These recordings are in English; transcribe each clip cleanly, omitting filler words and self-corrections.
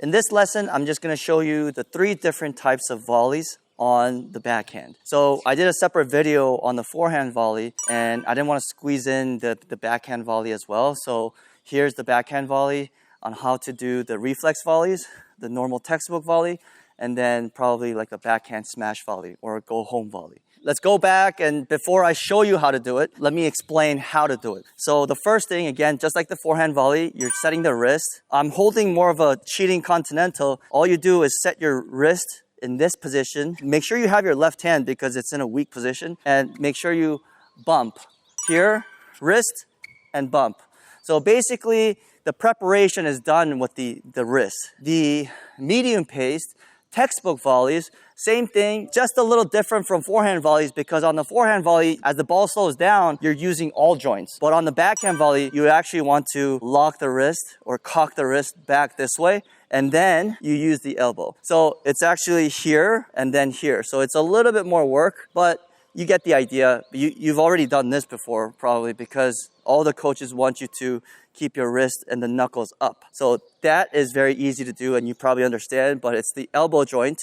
In this lesson, I'm just going to show you the 3 different types of volleys on the backhand. So I did a separate video on the forehand volley, and I didn't want to squeeze in the backhand volley as well. So here's the backhand volley on how to do the reflex volleys, the normal textbook volley, and then probably like a backhand smash volley or a go home volley. Let's go back, and before I show you how to do it, let me explain how to do it. So the first thing, again, just like the forehand volley, you're setting the wrist. I'm holding more of a cheating continental. All you do is set your wrist in this position. Make sure you have your left hand because it's in a weak position, and make sure you bump here, wrist, and bump. So basically, the preparation is done with the wrist. The medium paced textbook volleys, same thing, just a little different from forehand volleys because on the forehand volley, as the ball slows down, you're using all joints. But on the backhand volley, you actually want to lock the wrist or cock the wrist back this way, and then you use the elbow. So it's actually here and then here. So it's a little bit more work, but you get the idea. You've already done this before probably because all the coaches want you to keep your wrist and the knuckles up. So that is very easy to do and you probably understand, but it's the elbow joint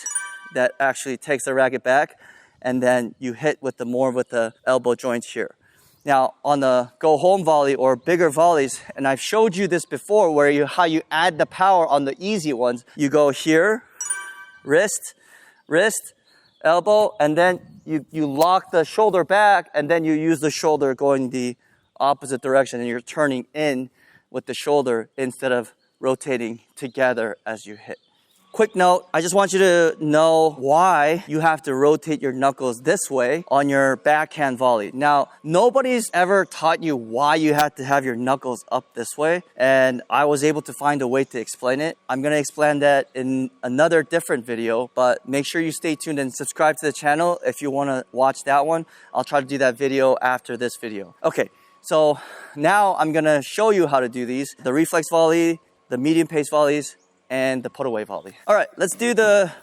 that actually takes the racket back, and then you hit with the elbow joint here. Now on the go home volley or bigger volleys, and I've showed you this before where how you add the power on the easy ones, you go here, wrist, elbow, and then you lock the shoulder back, and then you use the shoulder going the opposite direction, and you're turning in with the shoulder instead of rotating together as you hit. Quick note, I just want you to know why you have to rotate your knuckles this way on your backhand volley. Now, nobody's ever taught you why you have to have your knuckles up this way, and I was able to find a way to explain it. I'm going to explain that in another different video, but make sure you stay tuned and subscribe to the channel if you want to watch that one. I'll try to do that video after this video. Okay, so now I'm going to show you how to do these. The reflex volley, the medium pace volleys, and the putaway volley. All right, let's do the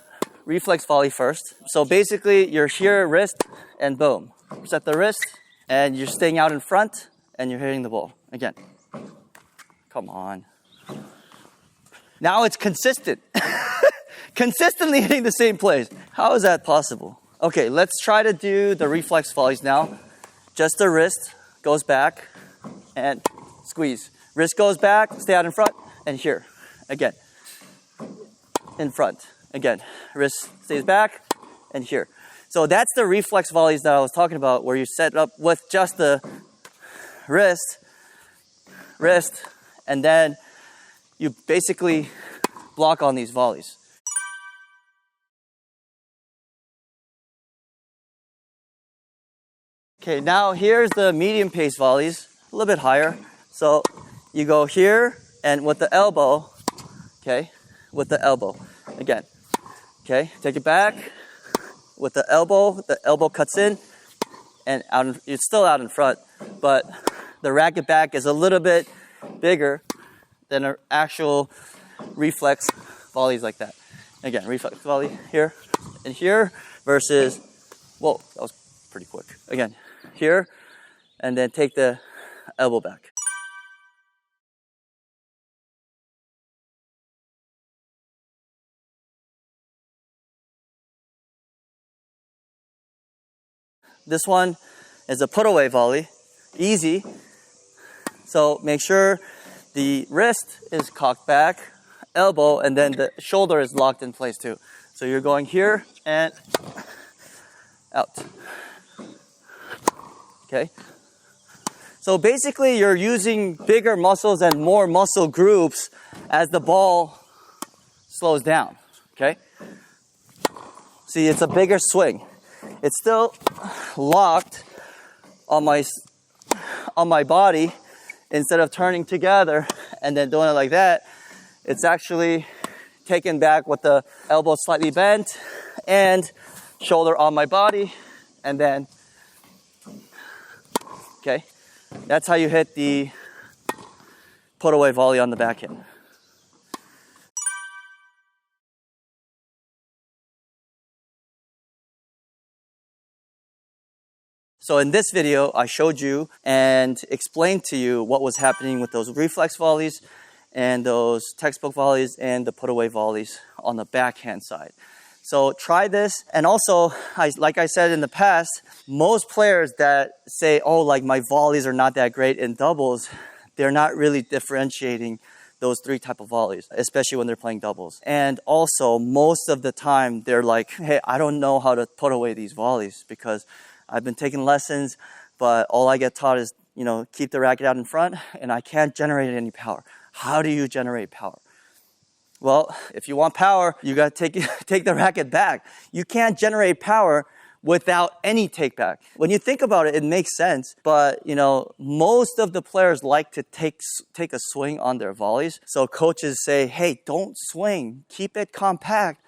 reflex volley first. So basically, you're here, wrist, and boom. Set the wrist, and you're staying out in front, and you're hitting the ball. Again. Come on. Now it's consistent. Consistently hitting the same place. How is that possible? Okay, let's try to do the reflex volleys now. Just the wrist goes back, and squeeze. Wrist goes back, stay out in front, and here. Again. In front. Again, wrist stays back, and here. So that's the reflex volleys that I was talking about, where you set up with just the wrist, and then you basically block on these volleys. Okay, now here's the medium pace volleys, a little bit higher. So you go here, and with the elbow, okay, with the elbow. Again, okay, take it back with the elbow cuts in, and it's still out in front, but the racket back is a little bit bigger than an actual reflex volleys like that. Again, reflex volley here and here versus, whoa, that was pretty quick. Again, here, and then take the elbow back. This one is a putaway volley, easy. So make sure the wrist is cocked back, elbow, and then the shoulder is locked in place too. So you're going here and out. Okay. So basically you're using bigger muscles and more muscle groups as the ball slows down. Okay. See, it's a bigger swing. It's still locked on my body instead of turning together and then doing it like that. It's actually taken back with the elbow slightly bent and shoulder on my body, and then, okay, that's how you hit the putaway volley on the backhand. So in this video, I showed you and explained to you what was happening with those reflex volleys and those textbook volleys and the putaway volleys on the backhand side. So try this. And also, like I said in the past, most players that say, oh, like my volleys are not that great in doubles, they're not really differentiating those three type of volleys, especially when they're playing doubles. And also, most of the time, they're like, hey, I don't know how to put away these volleys because I've been taking lessons, but all I get taught is, keep the racket out in front, and I can't generate any power. How do you generate power? Well, if you want power, you got to take the racket back. You can't generate power without any take back. When you think about it, it makes sense. But, most of the players like to take a swing on their volleys. So coaches say, hey, don't swing. Keep it compact.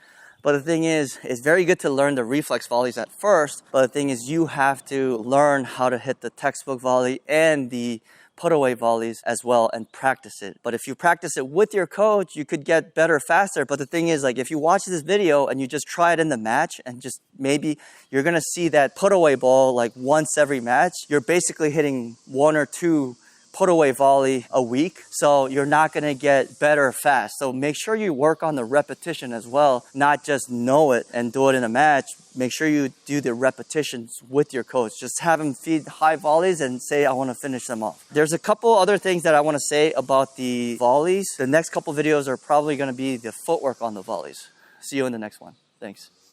But the thing is, it's very good to learn the reflex volleys at first. But the thing is, you have to learn how to hit the textbook volley and the putaway volleys as well and practice it. But if you practice it with your coach, you could get better faster. But the thing is, like, if you watch this video and you just try it in the match and just maybe you're going to see that putaway ball like once every match, you're basically hitting 1 or 2 putaway volley a week. So you're not going to get better fast. So make sure you work on the repetition as well, not just know it and do it in a match. Make sure you do the repetitions with your coach. Just have him feed high volleys and say, I want to finish them off. There's a couple other things that I want to say about the volleys. The next couple videos are probably going to be the footwork on the volleys. See you in the next one. Thanks.